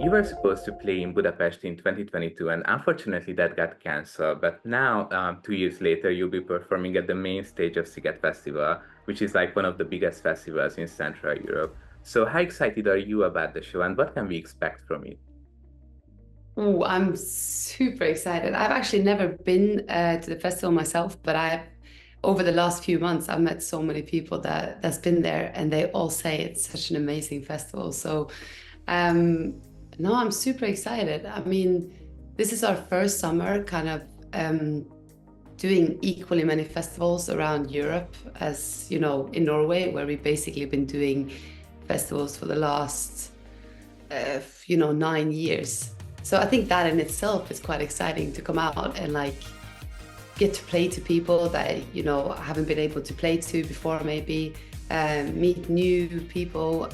You were supposed to play in Budapest in 2022, and unfortunately that got cancelled. But now, 2 years later, you'll be performing at the main stage of Sziget Fesztivál, which is like one of the biggest festivals in Central Europe. So how excited are you about the show, and what can we expect from it? Oh, I'm super excited. I've actually never been to the festival myself, but over the last few months, I've met so many people that's been there, and they all say it's such an amazing festival. So, no, I'm super excited. I mean, this is our first summer kind of doing equally many festivals around Europe as, you know, in Norway, where we've basically been doing festivals for the last, 9 years. So I think that in itself is quite exciting to come out and like get to play to people that, you know, haven't been able to play to before, maybe meet new people.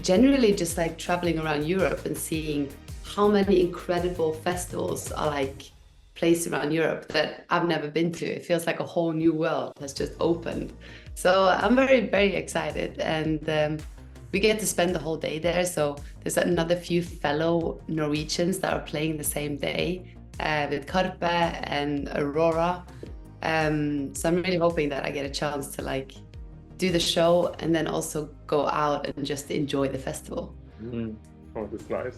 Generally just like traveling around Europe and seeing how many incredible festivals are like placed around Europe that I've never been to. It feels like a whole new world has just opened. So I'm very, very excited, and we get to spend the whole day there. So there's another few fellow Norwegians that are playing the same day with Karpe and Aurora. So I'm really hoping that I get a chance to like do the show and then also go out and just enjoy the festival. Mm. Oh, that's nice.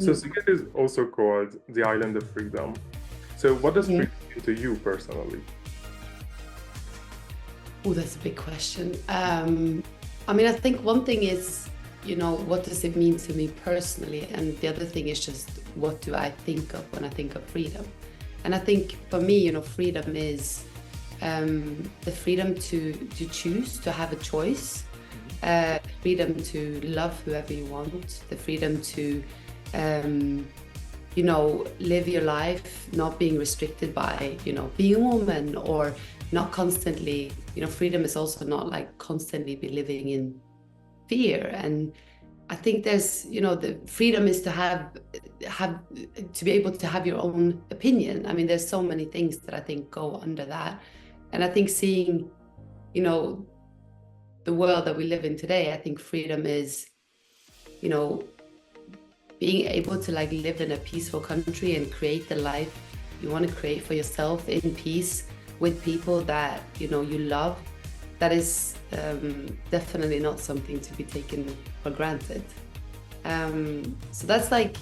So Sziget is also called the Island of Freedom. So what does freedom mean to you personally? Oh, that's a big question. I mean, I think one thing is, you know, what does it mean to me personally? And the other thing is just what do I think of when I think of freedom? And I think for me, you know, freedom is the freedom to choose, to have a choice, freedom to love whoever you want, the freedom to, you know, live your life, not being restricted by, you know, being a woman, or not constantly, you know, freedom is also not like constantly be living in fear. And I think there's, you know, the freedom is to have to be able to have your own opinion. I mean, there's so many things that I think go under that. And I think seeing, you know, the world that we live in today, I think freedom is, you know, being able to like live in a peaceful country and create the life you want to create for yourself in peace with people that, you know, you love. That is definitely not something to be taken for granted. So that's like,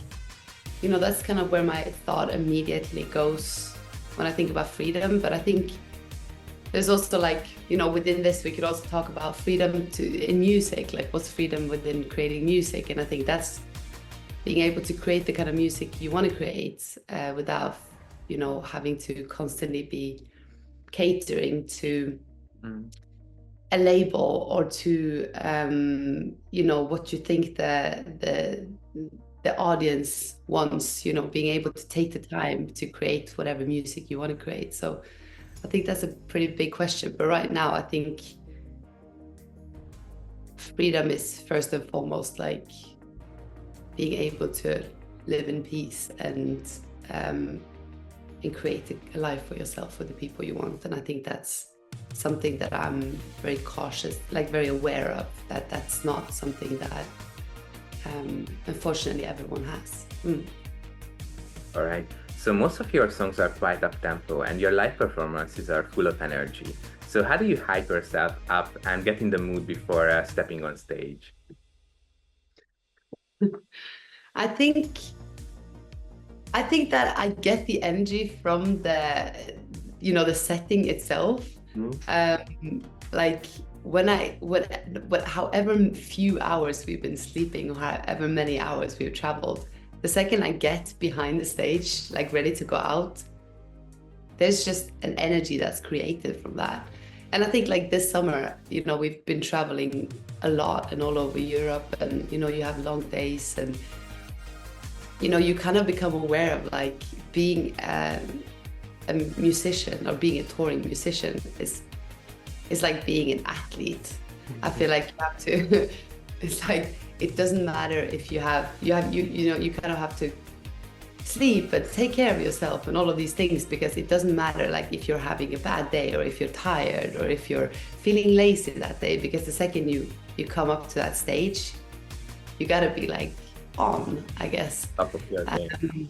you know, that's kind of where my thought immediately goes when I think about freedom. But I think there's also like, you know, within this, we could also talk about freedom in music, like what's freedom within creating music. And I think that's being able to create the kind of music you want to create without, you know, having to constantly be catering to a label or to, you know, what you think the audience wants, you know, being able to take the time to create whatever music you want to create. So I think that's a pretty big question. But right now, I think freedom is first and foremost like being able to live in peace and create a life for yourself with the people you want. And I think that's something that I'm very cautious, like very aware of, that that's not something that unfortunately everyone has. All right. So most of your songs are quite up-tempo, and your live performances are full of energy. So how do you hype yourself up and get in the mood before stepping on stage? I think that I get the energy from the, you know, the setting itself. Like however few hours we've been sleeping or however many hours we've traveled, the second I get behind the stage, like ready to go out, there's just an energy that's created from that. And I think like this summer, you know, we've been traveling a lot and all over Europe, and, you know, you have long days, and, you know, you kind of become aware of like being a musician or being a touring musician is like being an athlete. I feel like you have to, it's like, it doesn't matter if you know, you kind of have to sleep and take care of yourself and all of these things, because it doesn't matter like if you're having a bad day or if you're tired or if you're feeling lazy that day, because the second you come up to that stage, you gotta be like on, I guess. Okay.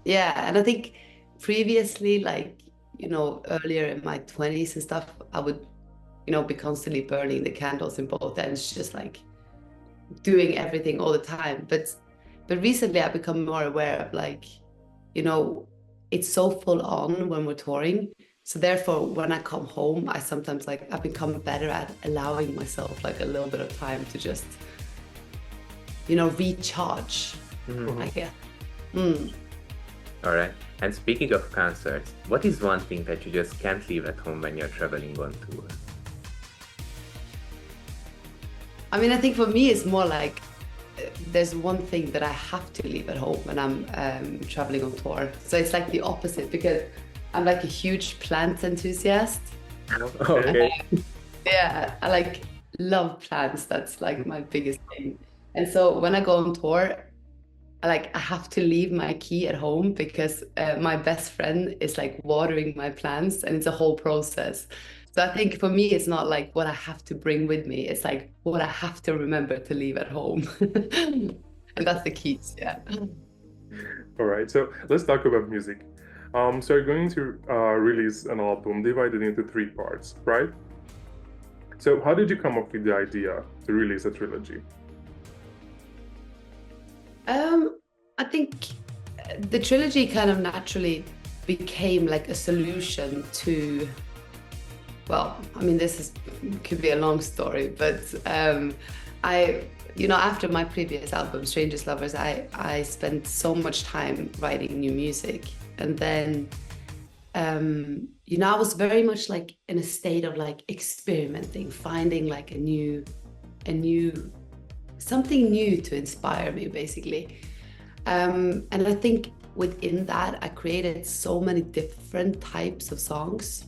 Yeah, and I think previously, like, you know, earlier in my 20s and stuff, I would, you know, be constantly burning the candles in both ends, just like doing everything all the time. But recently I've become more aware of, like, you know, it's so full on when we're touring. So therefore, when I come home, I sometimes, like, I've become better at allowing myself like a little bit of time to just, you know, recharge, I guess. All right. And speaking of concerts, what is one thing that you just can't leave at home when you're traveling on tour? I mean, I think for me, it's more like there's one thing that I have to leave at home when I'm traveling on tour. So it's like the opposite, because I'm like a huge plant enthusiast. Okay. Yeah, I like love plants. That's like my biggest thing. And so when I go on tour, I have to leave my key at home, because my best friend is like watering my plants, and it's a whole process. So I think for me, it's not like what I have to bring with me. It's like what I have to remember to leave at home. And that's the keys, yeah. All right, so let's talk about music. So you're going to release an album divided into 3 parts, right? So how did you come up with the idea to release a trilogy? I think the trilogy kind of naturally became like a solution to, well, I mean, could be a long story, but you know, after my previous album, Strangest Lovers, I spent so much time writing new music. And then, you know, I was very much like in a state of like experimenting, finding like something new to inspire me, basically. And I think within that, I created so many different types of songs.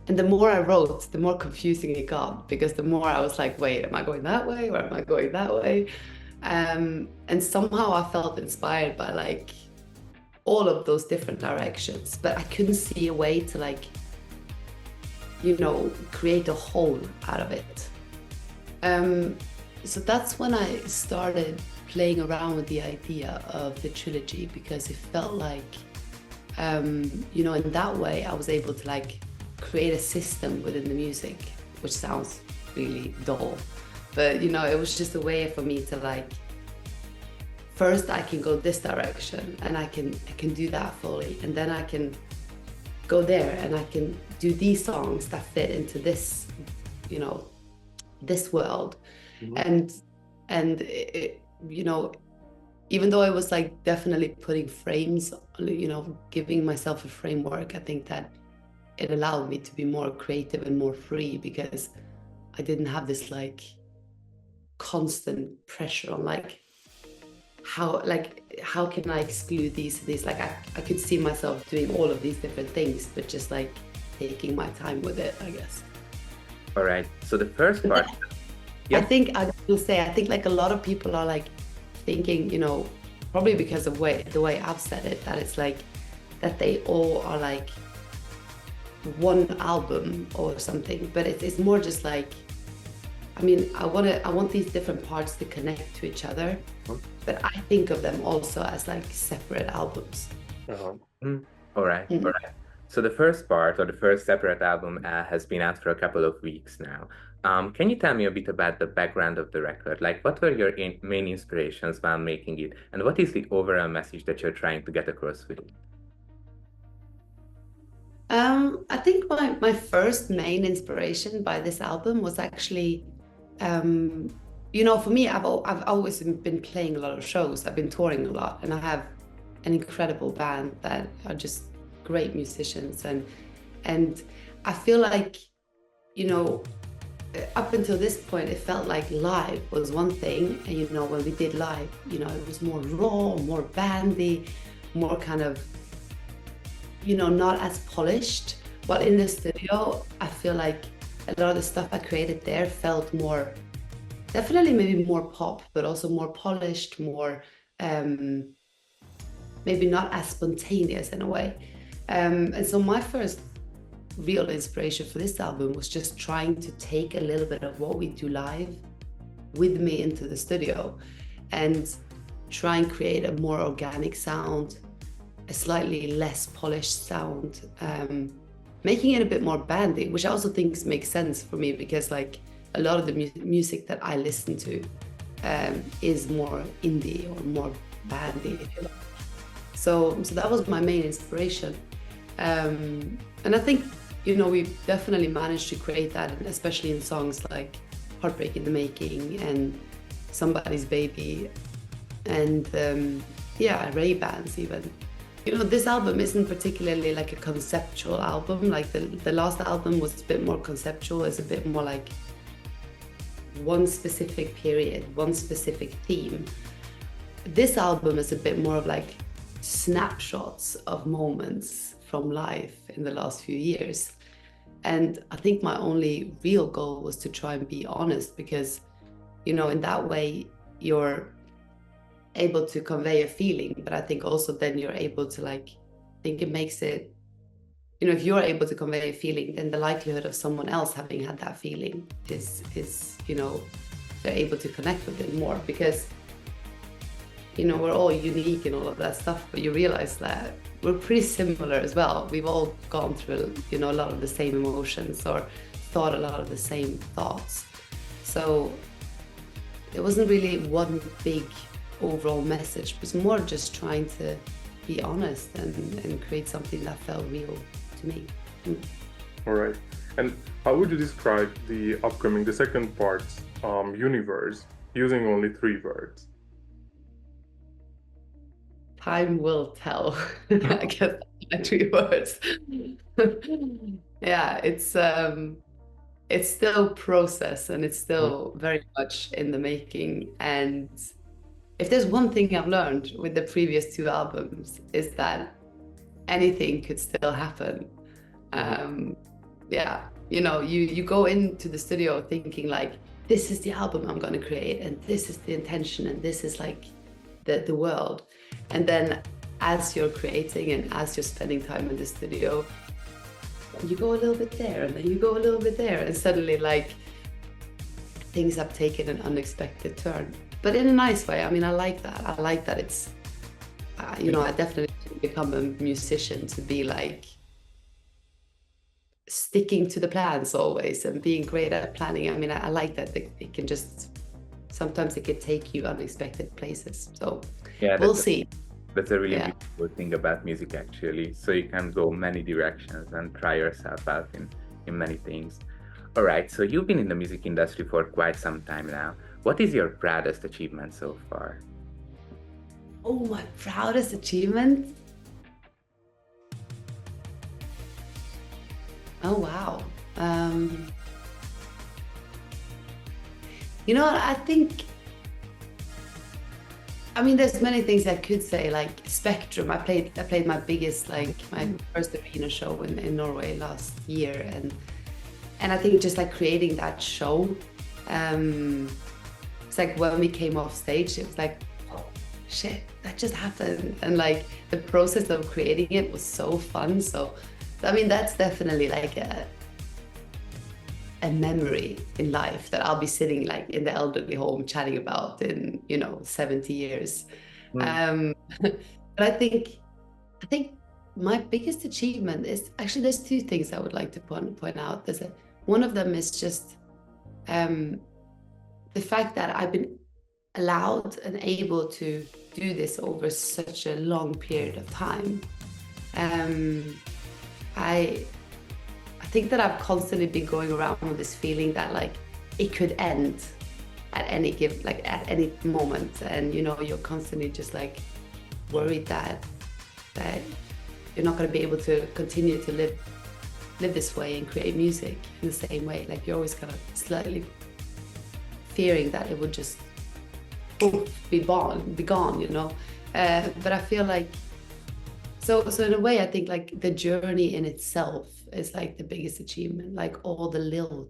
And the more I wrote, the more confusing it got, because the more I was like, wait, am I going that way or am I going that way? And somehow I felt inspired by like all of those different directions, but I couldn't see a way to, like, you know, create a whole out of it. So that's when I started playing around with the idea of the trilogy, because it felt like, you know, in that way I was able to like create a system within the music, which sounds really dull, but you know, it was just a way for me to like, first I can go this direction and I can do that fully, and then I can go there and I can do these songs that fit into this, you know, this world. And it, you know, even though I was like definitely putting frames, you know, giving myself a framework, I think that it allowed me to be more creative and more free, because I didn't have this like constant pressure on like how can I exclude these, like I could see myself doing all of these different things, but just like taking my time with it, I guess. All right, so the first part. I think I will say, I think like a lot of people are like thinking, you know, probably because of the way I've said it, that it's like that they all are like one album or something, but it's more just like, I mean, I want these different parts to connect to each other, but I think of them also as like separate albums. All right. So the first part, or the first separate album, has been out for a couple of weeks now. Can you tell me a bit about the background of the record? Like, what were your main inspirations while making it? And what is the overall message that you're trying to get across with it? I think my first main inspiration by this album was actually, you know, for me, I've always been playing a lot of shows. I've been touring a lot, and I have an incredible band that are just great musicians. And I feel like, you know, up until this point, it felt like live was one thing. And, you know, when we did live, you know, it was more raw, more bandy, more kind of, you know, not as polished. While in the studio, I feel like a lot of the stuff I created there felt more, definitely maybe more pop, but also more polished, more, maybe not as spontaneous in a way. And so my first real inspiration for this album was just trying to take a little bit of what we do live with me into the studio. and try and create a more organic sound, a slightly less polished sound, making it a bit more bandy, which I also think makes sense for me because like a lot of the music that I listen to is more indie or more bandy. So that was my main inspiration. And I think, you know, we definitely managed to create that, especially in songs like Heartbreak in the Making and Somebody's Baby and Ray-Bans even. You know, this album isn't particularly like a conceptual album. Like the last album was a bit more conceptual. It's a bit more like one specific period, one specific theme. This album is a bit more of like snapshots of moments from life in the last few years. And I think my only real goal was to try and be honest because, you know, in that way you're able to convey a feeling, but I think also then you're able to like, I think it makes it, you know, if you're able to convey a feeling, then the likelihood of someone else having had that feeling is, you know, they're able to connect with it more because, you know, we're all unique and all of that stuff, but you realize that we're pretty similar as well. We've all gone through, you know, a lot of the same emotions or thought a lot of the same thoughts. So it wasn't really one big overall message. It was more just trying to be honest and create something that felt real to me. All right. And how would you describe the second part's universe using only 3 words? Time will tell. I guess that's 3 words. Yeah, it's still process and it's still very much in the making. And if there's one thing I've learned with the previous 2 albums is that anything could still happen. Yeah, you know, you go into the studio thinking like, this is the album I'm going to create and this is the intention and this is like the world. And then as you're creating and as you're spending time in the studio, you go a little bit there and then you go a little bit there and suddenly like things have taken an unexpected turn, but in a nice way. I mean, I like that it's you know, I definitely become a musician to be like sticking to the plans always and being great at planning. I mean, I like that it can just, sometimes it can take you unexpected places. So yeah, we'll see. That's a really beautiful thing about music, actually. So you can go many directions and try yourself out in many things. All right, so you've been in the music industry for quite some time now. What is your proudest achievement so far? Oh, my proudest achievement? Oh, wow. You know what, I think, I mean, there's many things I could say, like Spectrum. I played my biggest, like my first arena show in Norway last year, and I think just like creating that show, it's like when we came off stage, it was like, oh shit, that just happened, and like the process of creating it was so fun. So I mean, that's definitely like a memory in life that I'll be sitting like in the elderly home chatting about in, you know, 70 years. But I think my biggest achievement is actually, there's 2 things I would like to point out. One of them is just the fact that I've been allowed and able to do this over such a long period of time. I think that I've constantly been going around with this feeling that like it could end at any moment, and you know, you're constantly just like worried that you're not going to be able to continue to live this way and create music in the same way. Like you're always kind of slightly fearing that it would just be gone, you know. But I feel like so in a way, I think like the journey in itself is like the biggest achievement, like all the little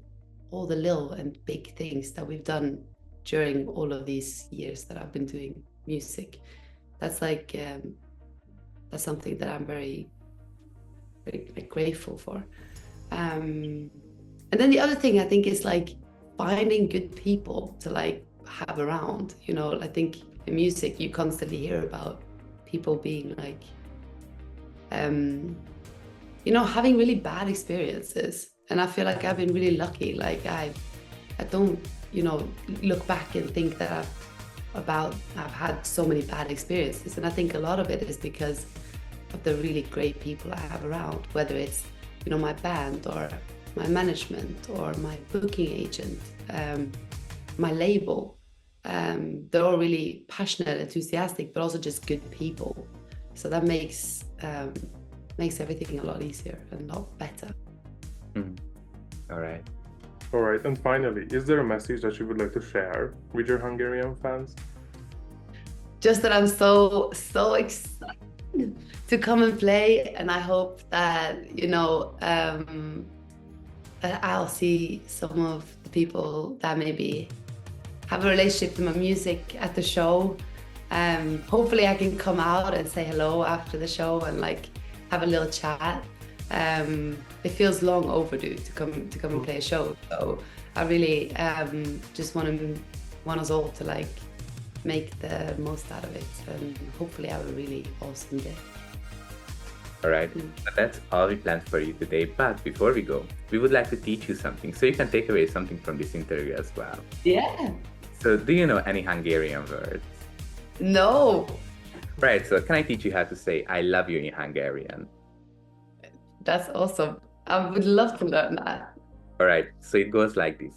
and big things that we've done during all of these years that I've been doing music. That's like that's something that I'm very, very like, grateful for. And then the other thing I think is like finding good people to like have around. You know, I think in music you constantly hear about people being like, you know, having really bad experiences. And I feel like I've been really lucky. Like I don't, you know, look back and think that I've had so many bad experiences. And I think a lot of it is because of the really great people I have around, whether it's, you know, my band or my management or my booking agent, my label. They're all really passionate, enthusiastic, but also just good people. So that makes everything a lot easier and a lot better. All right. All right, and finally, is there a message that you would like to share with your Hungarian fans? Just that I'm so excited to come and play, and I hope that, you know, that I'll see some of the people that maybe have a relationship to my music at the show. Hopefully I can come out and say hello after the show and like have a little chat. It feels long overdue to come and play a show. So I really just want us all to like make the most out of it and hopefully have a really awesome day. All right, that's all we planned for you today. But before we go, we would like to teach you something so you can take away something from this interview as well. Yeah. So do you know any Hungarian words? No. Right, so can I teach you how to say I love you in Hungarian? That's awesome. I would love to learn that. All right, so it goes like this.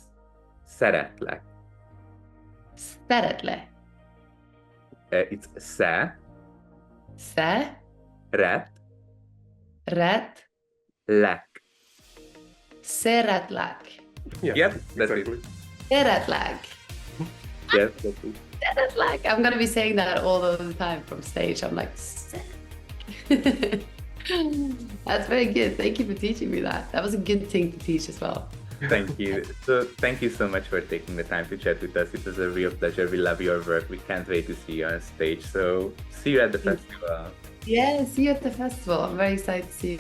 Szeretlek. Szeretle. It's se, Se. ret, Ret. lek. Szeretlek. Yeah, Yep, that's exactly. it. Szeretlek. Yes, that's it. Szeretlek. I'm gonna be saying that all the time from stage. I'm like, Szeretlek. That's very good. Thank you for teaching me that. That was a good thing to teach as well. Thank you. So thank you so much for taking the time to chat with us. It was a real pleasure. We love your work. We can't wait to see you on stage. So see you at the festival. Yeah, see you at the festival. I'm very excited to see you.